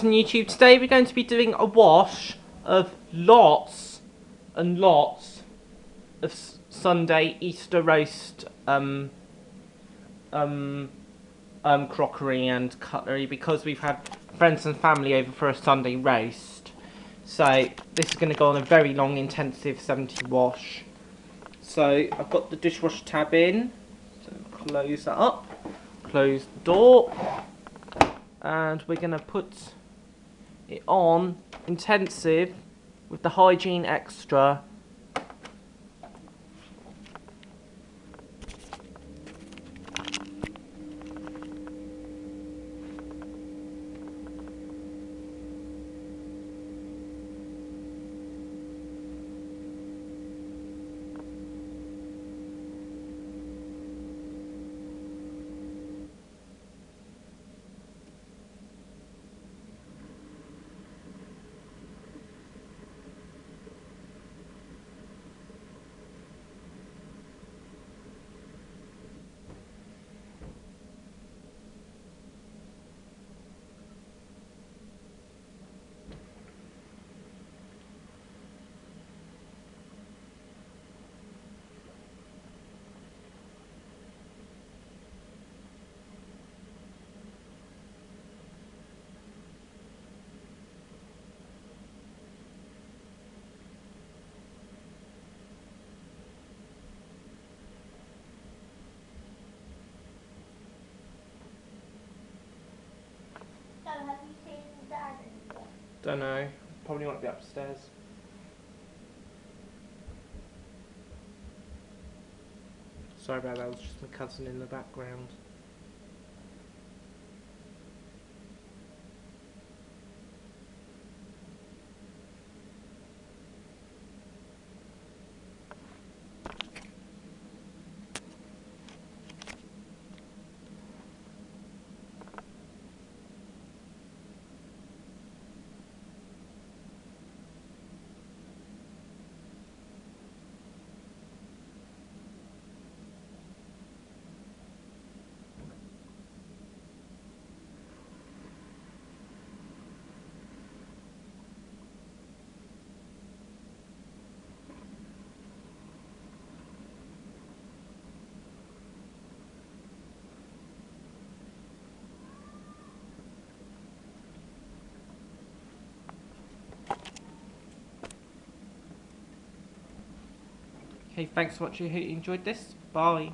Skeleton YouTube. Today we're going to be doing a wash of lots and lots of Sunday Easter roast crockery and cutlery, because we've had friends and family over for a Sunday roast. So this is going to go on a very long intensive 70 wash. So I've got the dishwasher tab in, so close that up, close the door, and we're going to put it on intensive with the hygiene extra. Have you seen Dad anymore? Don't know, probably might be upstairs. Sorry about that, it was just my cousin in the background. Okay, thanks for watching. I hope you enjoyed this. Bye.